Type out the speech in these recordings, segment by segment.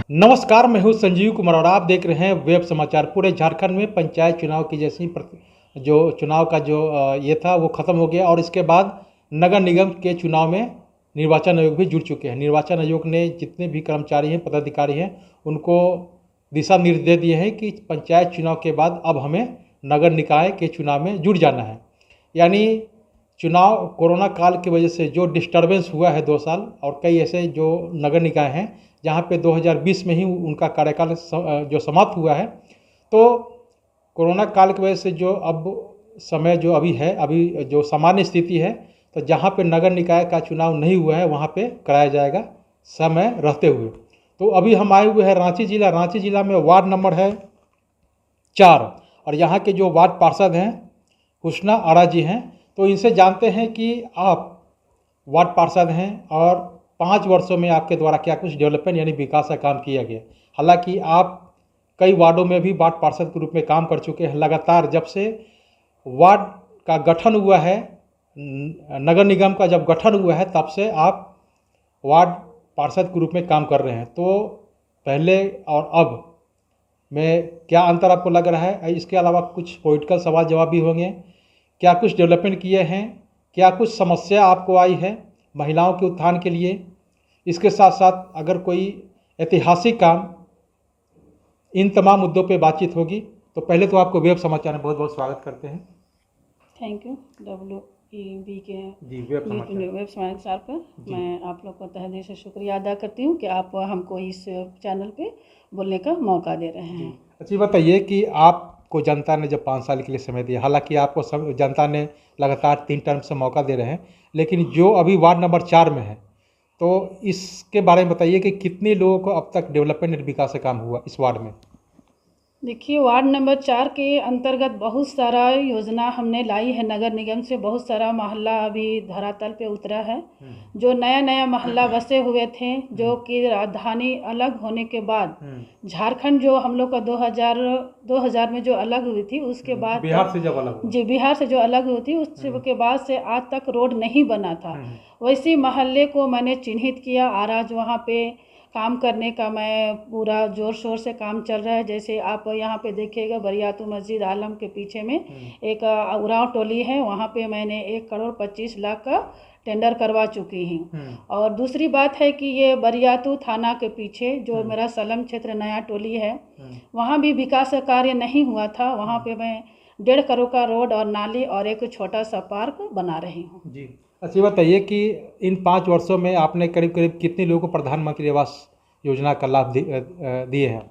नमस्कार, मैं हूं संजीव कुमार और आप देख रहे हैं वेब समाचार। पूरे झारखंड में पंचायत चुनाव की जैसी जो चुनाव का जो ये था वो ख़त्म हो गया और इसके बाद नगर निगम के चुनाव में निर्वाचन आयोग भी जुड़ चुके हैं। निर्वाचन आयोग ने जितने भी कर्मचारी हैं, पदाधिकारी हैं, उनको दिशा निर्देश दिए हैं कि पंचायत चुनाव के बाद अब हमें नगर निकाय के चुनाव में जुड़ जाना है। यानी चुनाव कोरोना काल की वजह से जो डिस्टर्बेंस हुआ है 2 साल, और कई ऐसे जो नगर निकाय हैं जहाँ पे 2020 में ही उनका कार्यकाल जो समाप्त हुआ है, तो कोरोना काल की वजह से जो अब समय जो अभी है, अभी जो सामान्य स्थिति है, तो जहाँ पे नगर निकाय का चुनाव नहीं हुआ है वहाँ पे कराया जाएगा समय रहते हुए। तो अभी हम आए हुए हैं रांची जिला में वार्ड नंबर है 4 और यहाँ के जो वार्ड पार्षद हैं हुस्ना आरा जी हैं। तो इनसे जानते हैं कि आप वार्ड पार्षद हैं और 5 वर्षों में आपके द्वारा क्या कुछ डेवलपमेंट यानी विकास का काम किया गया। हालांकि आप कई वार्डों में भी वार्ड पार्षद के रूप में काम कर चुके हैं। लगातार जब से वार्ड का गठन हुआ है, नगर निगम का जब गठन हुआ है, तब से आप वार्ड पार्षद के रूप में काम कर रहे हैं। तो पहले और अब में क्या अंतर आपको लग रहा है? इसके अलावा कुछ पॉलिटिकल सवाल जवाब भी होंगे। क्या कुछ डेवलपमेंट किए हैं? क्या कुछ समस्या आपको आई है महिलाओं के उत्थान के लिए? इसके साथ साथ अगर कोई ऐतिहासिक काम, इन तमाम मुद्दों पे बातचीत होगी। तो पहले तो आपको वेब समाचार में बहुत बहुत स्वागत करते हैं। थैंक यू WEB के जी वेब समाचार पर मैं आप लोग को तहे दिल से शुक्रिया अदा करती हूँ कि आप हमको इस चैनल पे बोलने का मौका दे रहे हैं। अच्छी बताइए कि आपको जनता ने जब 5 साल के लिए समय दिया, हालांकि आपको जनता ने लगातार 3 टर्म से मौका दे रहे हैं, लेकिन जो अभी वार्ड नंबर 4 में है, तो इसके बारे में बताइए कि कितने लोगों को अब तक डेवलपमेंट और विकास का काम हुआ इस वार्ड में? देखिए, वार्ड नंबर 4 के अंतर्गत बहुत सारा योजना हमने लाई है नगर निगम से। बहुत सारा मोहल्ला अभी धरातल पे उतरा है। जो नया नया मोहल्ला बसे हुए थे, जो कि राजधानी अलग होने के बाद झारखंड जो हम लोग का 2000 में जो अलग हुई थी, उसके बाद बिहार से जब अलग हुआ, जी बिहार से जो अलग हुई थी, उसके बाद से आज तक रोड नहीं बना था। वैसे मोहल्ले को मैंने चिन्हित किया और आज वहाँ पे काम करने का मैं पूरा ज़ोर शोर से काम चल रहा है। जैसे आप यहाँ पे देखिएगा, बरियातू मस्जिद आलम के पीछे में एक उरांव टोली है, वहाँ पे मैंने 1 करोड़ 25 लाख का टेंडर करवा चुकी हूँ। और दूसरी बात है कि ये बरियातू थाना के पीछे जो मेरा सलम क्षेत्र नया टोली है, वहाँ भी विकास का कार्य नहीं हुआ था। वहाँ पे मैं 1.5 करोड़ का रोड और नाली और एक छोटा सा पार्क बना रही हूँ। जी अच्छा, बताइए कि इन 5 वर्षों में आपने करीब करीब कितने लोगों को प्रधानमंत्री आवास योजना का लाभ दिए हैं?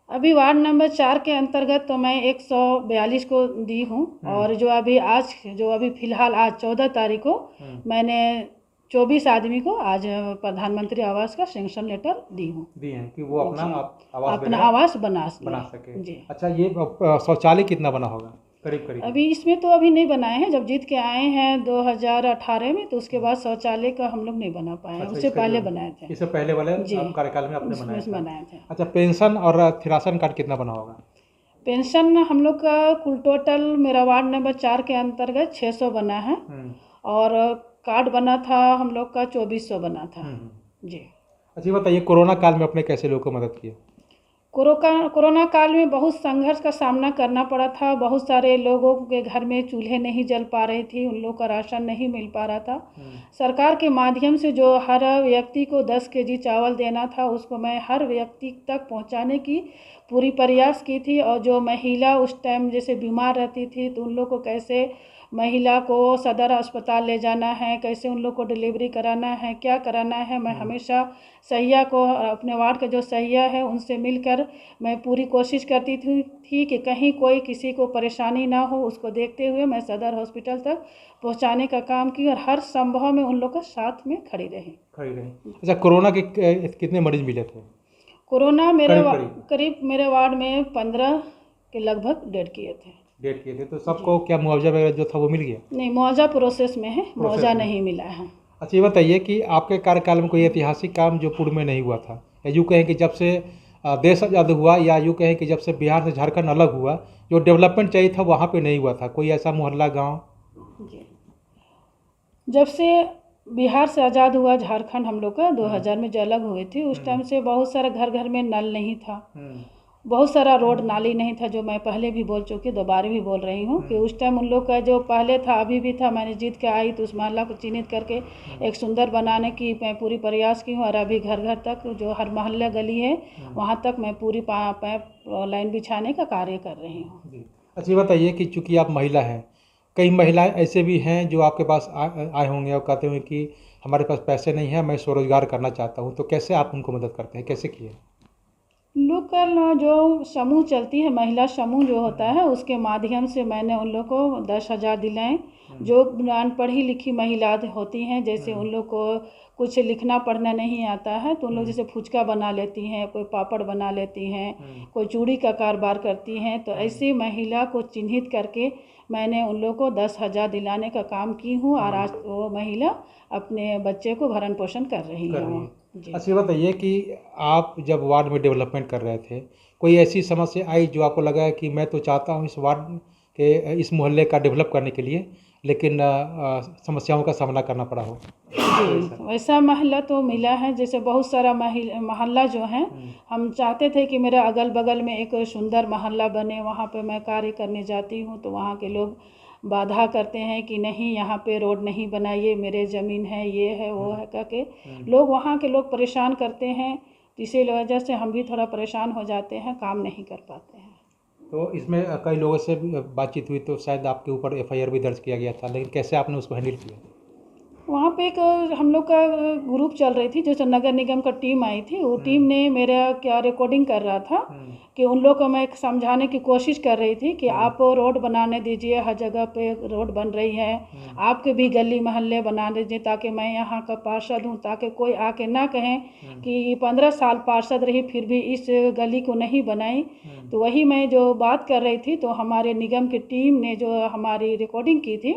अभी वार्ड नंबर 4 के अंतर्गत तो मैं 142 को दी हूँ। और जो अभी फ़िलहाल आज 14 तारीख को मैंने 24 आदमी को आज प्रधानमंत्री आवास का सैंक्शन लेटर दी हैं कि वो अपना आवास बना सके। जी अच्छा, ये शौचालय कितना बना होगा करीब? अभी इसमें तो अभी नहीं बनाए हैं। जब जीत के आए हैं 2018 में, तो उसके बाद शौचालय का हम लोग नहीं बना पाए हैं। उससे पहले बनाए थे। इससे पहले वाले कार्यकाल में आपने बनाए थे। अच्छा, पेंशन और राशन कार्ड कितना बना होगा? पेंशन हम लोग का कुल टोटल मेरा वार्ड नंबर 4 के अंतर्गत 600 बना है और कार्ड बना था हम लोग का 2400 बना था। जी अच्छा, बताइए कोरोना काल में अपने कैसे लोगों को मदद किया? कोरोना काल में बहुत संघर्ष का सामना करना पड़ा था। बहुत सारे लोगों के घर में चूल्हे नहीं जल पा रहे थे, उन लोगों का राशन नहीं मिल पा रहा था। सरकार के माध्यम से जो हर व्यक्ति को 10 केजी चावल देना था, उसको मैं हर व्यक्ति तक पहुंचाने की पूरी प्रयास की थी। और जो महिला उस टाइम जैसे बीमार रहती थी, तो उन लोग को कैसे महिला को सदर अस्पताल ले जाना है, कैसे उन लोग को डिलीवरी कराना है, क्या कराना है, मैं हमेशा सहिया को, अपने वार्ड का जो सहिया है उनसे मिलकर मैं पूरी कोशिश करती थी कि कहीं कोई किसी को परेशानी ना हो। उसको देखते हुए मैं सदर हॉस्पिटल तक पहुंचाने का काम की और हर संभव में उन लोग का साथ में खड़ी रही। अच्छा, कोरोना के कितने मरीज मिले थे? कोरोना करीब मेरे वार्ड में 15 के लगभग डेड किए थे। तो सबको क्या मुआवजा वगैरह जो था वो मिल गया? नहीं, मुआवजा प्रोसेस में है, मुआवजा नहीं मिला है। अच्छा, ये बताइए कि आपके कार्यकाल में कोई ऐतिहासिक काम जो पूर्व में नहीं हुआ था, या यूँ कहें कि जब से देश आज़ाद हुआ, या यूँ कहें कि जब से बिहार से झारखंड अलग हुआ, जो डेवलपमेंट चाहिए था वहाँ पे नहीं हुआ था, कोई ऐसा मोहल्ला गाँव? जी, जब से बिहार से आज़ाद हुआ झारखंड हम लोग का 2000 में जो अलग हुए थे, उस टाइम से बहुत सारा घर घर में नल नहीं था, बहुत सारा रोड नाली नहीं था, जो मैं पहले भी बोल चुकी, दोबारा भी बोल रही हूँ कि उस टाइम उन लोग का जो पहले था अभी भी था। मैंने जीत के आई तो उस मोहल्ला को चिन्हित करके एक सुंदर बनाने की मैं पूरी प्रयास की हूँ, और अभी घर घर तक जो हर मोहल्ला गली है वहाँ तक मैं पूरी पाइप लाइन बिछाने का कार्य कर रही हूँ। अच्छा ये बताइए कि चूँकि आप महिला हैं, कई महिलाएं ऐसे भी हैं जो आपके पास आए होंगे और कहते होंगे कि हमारे पास पैसे नहीं है, मैं स्वरोजगार करना चाहता हूँ, तो कैसे आप उनको मदद करते हैं, कैसे किए? लोकल जो समूह चलती है, महिला समूह जो होता है, उसके माध्यम से मैंने उन लोग को 10,000 दिलाएं। जो अनपढ़ी लिखी महिला होती हैं, जैसे उन लोग को कुछ लिखना पढ़ना नहीं आता है, तो उन लोग जैसे फुचका बना लेती हैं, कोई पापड़ बना लेती हैं, कोई चूड़ी का कारोबार करती हैं, तो ऐसी महिला को चिन्हित करके मैंने उन लोग को 10,000 दिलाने का काम की हूँ, और आज वो महिला अपने बच्चे को भरण पोषण कर रही है। अच्छा ये बताइए कि आप जब वार्ड में डेवलपमेंट कर रहे थे, कोई ऐसी समस्या आई जो आपको लगा कि मैं तो चाहता हूँ इस वार्ड के इस मोहल्ले का डेवलप करने के लिए, लेकिन समस्याओं का सामना करना पड़ा हो? जी, वैसा मोहल्ला तो मिला है, जैसे बहुत सारा मोहल्ला जो है, हम चाहते थे कि मेरे अगल बगल में एक सुंदर मोहल्ला बने, वहाँ पे मैं कार्य करने जाती हूँ तो वहाँ के लोग बाधा करते हैं कि नहीं, यहाँ पे रोड नहीं बनाइए, मेरे ज़मीन है, ये है वो है करके लोग, वहाँ के लोग परेशान करते हैं। इसी वजह से हम भी थोड़ा परेशान हो जाते हैं, काम नहीं कर पाते हैं। तो इसमें कई लोगों से भी बातचीत हुई तो शायद आपके ऊपर एफआईआर भी दर्ज किया गया था, लेकिन कैसे आपने उसको हैंडल किया? वहाँ पे एक हम लोग का ग्रुप चल रही थी, जैसे नगर निगम का टीम आई थी, वो टीम ने मेरा क्या रिकॉर्डिंग कर रहा था कि उन लोग को मैं समझाने की कोशिश कर रही थी कि आप रोड बनाने दीजिए, हर जगह पे रोड बन रही है, आपके भी गली मोहल्ले बना दीजिए, ताकि मैं यहाँ का पार्षद हूँ, ताकि कोई आके ना कहें कि 15 साल पार्षद रही फिर भी इस गली को नहीं बनाई। तो वही मैं जो बात कर रही थी, तो हमारे निगम की टीम ने जो हमारी रिकॉर्डिंग की थी,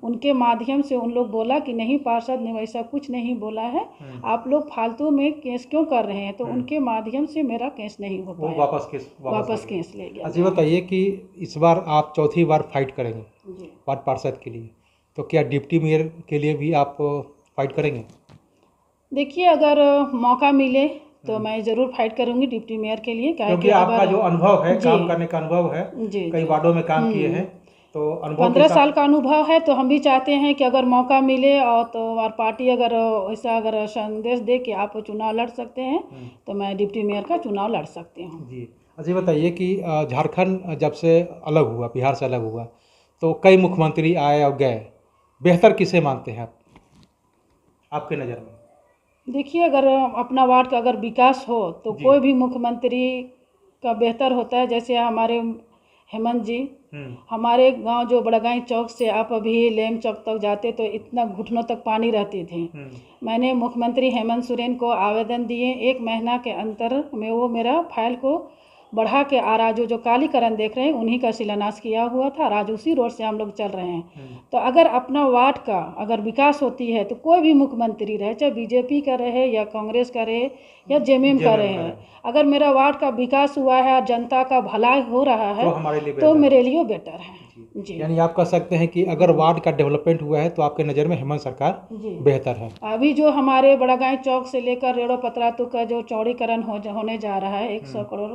उनके माध्यम से उन लोग बोला कि नहीं, पार्षद ने वैसा कुछ नहीं बोला है, आप लोग फालतू में केस क्यों कर रहे हैं, तो उनके माध्यम से मेरा केस नहीं हो पाया, वापस केस ले गया। अच्छा बताइए कि इस बार आप चौथी बार फाइट करेंगे वार्ड पार्षद के लिए, तो क्या डिप्टी मेयर के लिए भी आप फाइट करेंगे? देखिए, अगर मौका मिले तो मैं ज़रूर फाइट करूंगी डिप्टी मेयर के लिए, क्योंकि आपका जो अनुभव है, काम करने का अनुभव है, कई वार्डों में काम किए हैं, तो अनुभव 15 साल का अनुभव है, तो हम भी चाहते हैं कि अगर मौका मिले और तो और पार्टी अगर ऐसा अगर संदेश दे कि आप चुनाव लड़ सकते हैं, तो मैं डिप्टी मेयर का चुनाव लड़ सकती हूँ। जी अच्छा बताइए कि झारखंड जब से अलग हुआ, बिहार से अलग हुआ, तो कई मुख्यमंत्री आए और गए, बेहतर किसे मानते हैं आप, आपके नज़र में? देखिए, अगर अपना वार्ड का अगर विकास हो तो कोई भी मुख्यमंत्री का बेहतर होता है। जैसे हमारे हेमंत जी, हमारे गांव जो बड़गाई चौक से आप अभी लेम चौक तक जाते तो इतना घुटनों तक पानी रहती थी। मैंने मुख्यमंत्री हेमंत सोरेन को आवेदन दिए, 1 महीना के अंतर में वो मेरा फाइल को बढ़ा के आज जो कालीकरण देख रहे हैं उन्हीं का शिलान्यास किया हुआ था, आज उसी रोड से हम लोग चल रहे हैं। तो अगर अपना वार्ड का अगर विकास होती है तो कोई भी मुख्यमंत्री रहे, चाहे बीजेपी का रहे या कांग्रेस का रहे या जेएमएम का रहे, अगर मेरा वार्ड का विकास हुआ है और जनता का भलाई हो रहा है तो मेरे लिए बेटर है। जी, यानी आप कह सकते हैं कि अगर वार्ड का डेवलपमेंट हुआ है तो आपके नज़र में हेमंत सरकार बेहतर है। अभी जो हमारे बड़गाई चौक से लेकर रेड़ो पतरातू का जो चौड़ीकरण होने जा रहा है 100 करोड़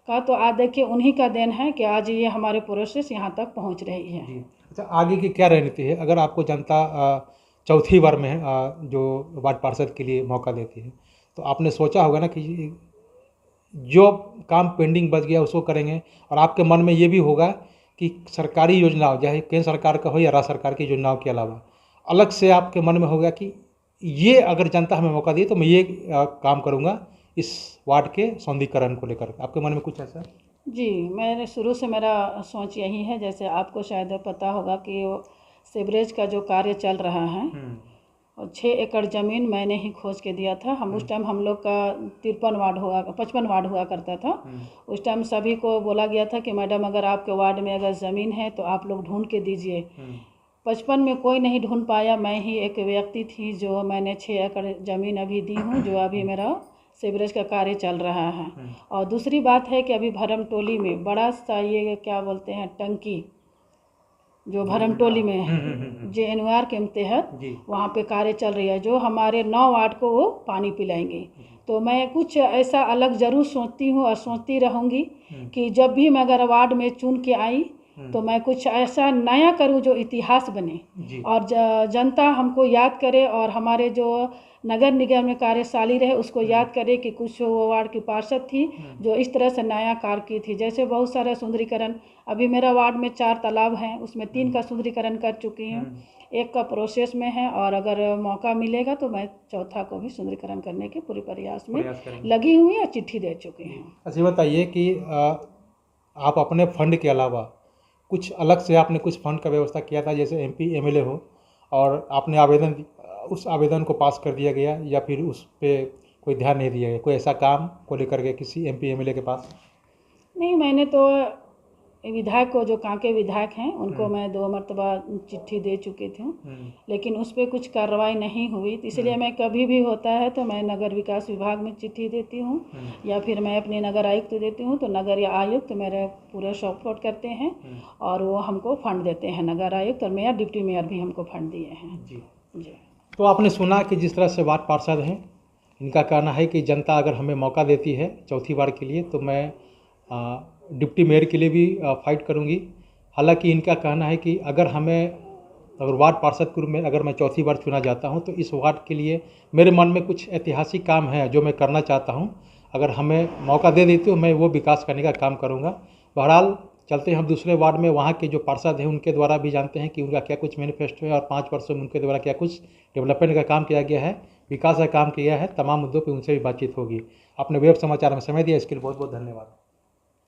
का, तो आज देखिए उन्हीं का देन है कि आज ये हमारे प्रोसेस यहाँ तक पहुँच रही है। अच्छा, आगे की क्या रणनीति है अगर आपको जनता चौथी बार में जो वार्ड पार्षद के लिए मौका देती है, तो आपने सोचा होगा ना कि जो काम पेंडिंग बच गया उसको करेंगे, और आपके मन में ये भी होगा कि सरकारी योजनाओं, चाहे केंद्र सरकार का हो या राज्य सरकार की योजनाओं के अलावा अलग से आपके मन में होगा कि ये अगर जनता हमें मौका दी तो मैं ये काम करूँगा इस वार्ड के सौंदर्यीकरण को लेकर। आपके मन में कुछ ऐसा? जी, मैंने शुरू से मेरा सोच यही है। जैसे आपको शायद पता होगा कि सीवरेज का जो कार्य चल रहा है, और 6 एकड़ ज़मीन मैंने ही खोज के दिया था। हम उस टाइम हम लोग का 55 वार्ड हुआ करता था। उस टाइम सभी को बोला गया था कि मैडम अगर आपके वार्ड में अगर ज़मीन है तो आप लोग ढूंढ के दीजिए। 55 में कोई नहीं ढूंढ पाया, मैं ही एक व्यक्ति थी जो मैंने 6 एकड़ ज़मीन अभी दी हूँ, जो अभी मेरा सीवरेज का कार्य चल रहा है। और दूसरी बात है कि अभी भरम टोली में बड़ा सा ये क्या बोलते हैं टंकी जो भरमटोली में JNUR के तहत जी वहाँ पे कार्य चल रही है, जो हमारे 9 वार्ड को वो पानी पिलाएंगे। तो मैं कुछ ऐसा अलग ज़रूर सोचती हूँ और सोचती रहूँगी कि जब भी मैं अगर वार्ड में चुन के आई तो मैं कुछ ऐसा नया करूँ जो इतिहास बने जी और जनता हमको याद करे, और हमारे जो नगर निगम में कार्यशाली रहे उसको याद करे कि कुछ वो वार्ड की पार्षद थी जो इस तरह से नया कार्य की थी। जैसे बहुत सारे सुंदरीकरण, अभी मेरा वार्ड में 4 तालाब हैं, उसमें 3 का सुंदरीकरण कर चुकी हूँ, 1 का प्रोसेस में है, और अगर मौका मिलेगा तो मैं 4था को भी सुंदरीकरण करने के पूरे प्रयास में लगी हुई और चिट्ठी दे चुकी हूँ। अच्छा बताइए कि आप अपने फंड के अलावा कुछ अलग से आपने कुछ फंड का व्यवस्था किया था, जैसे MP MLA हो और आपने आवेदन, उस आवेदन को पास कर दिया गया या फिर उस पर कोई ध्यान नहीं दिया गया, कोई ऐसा काम को लेकर के किसी MP MLA के पास? नहीं, मैंने तो विधायक को, जो कांके विधायक हैं, उनको मैं 2 मरतबा चिट्ठी दे चुकी थी, लेकिन उस पर कुछ कार्रवाई नहीं हुई। तो इसलिए मैं कभी भी होता है तो मैं नगर विकास विभाग में चिट्ठी देती हूँ या फिर मैं अपने नगर आयुक्त देती हूँ, तो नगर आयुक्त मेरे पूरे सपोर्ट करते हैं और वो हमको फंड देते हैं। नगर आयुक्त और मेयर, डिप्टी मेयर भी हमको फंड दिए हैं। जी जी। तो आपने सुना कि जिस तरह से वार्ड पार्षद हैं, इनका कहना है कि जनता अगर हमें मौका देती है चौथी बार के लिए तो मैं डिप्टी मेयर के लिए भी फाइट करूंगी। हालांकि इनका कहना है कि अगर वार्ड पार्षद के रूप में अगर मैं चौथी बार चुना जाता हूं तो इस वार्ड के लिए मेरे मन में कुछ ऐतिहासिक काम है जो मैं करना चाहता हूं। अगर हमें मौका दे देती हो मैं वो विकास करने का काम करूंगा। बहरहाल चलते हैं हम दूसरे वार्ड में, वहाँ के जो पार्षद हैं उनके द्वारा भी जानते हैं कि उनका क्या कुछ मैनिफेस्टो है और 5 वर्षों में उनके द्वारा क्या कुछ डेवलपमेंट का काम किया गया है, विकास का काम किया है। तमाम मुद्दों पर उनसे भी बातचीत होगी। आपने वेब समाचार में समय दिया, इसके लिए बहुत बहुत धन्यवाद।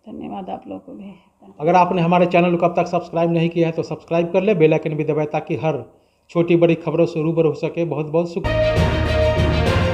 धन्यवाद आप लोगों को भी। अगर आपने हमारे चैनल को अब तक सब्सक्राइब नहीं किया है तो सब्सक्राइब कर ले, बेल आइकन भी दबाएं ताकि हर छोटी बड़ी खबरों से रूबरू हो सके। बहुत बहुत शुक्रिया।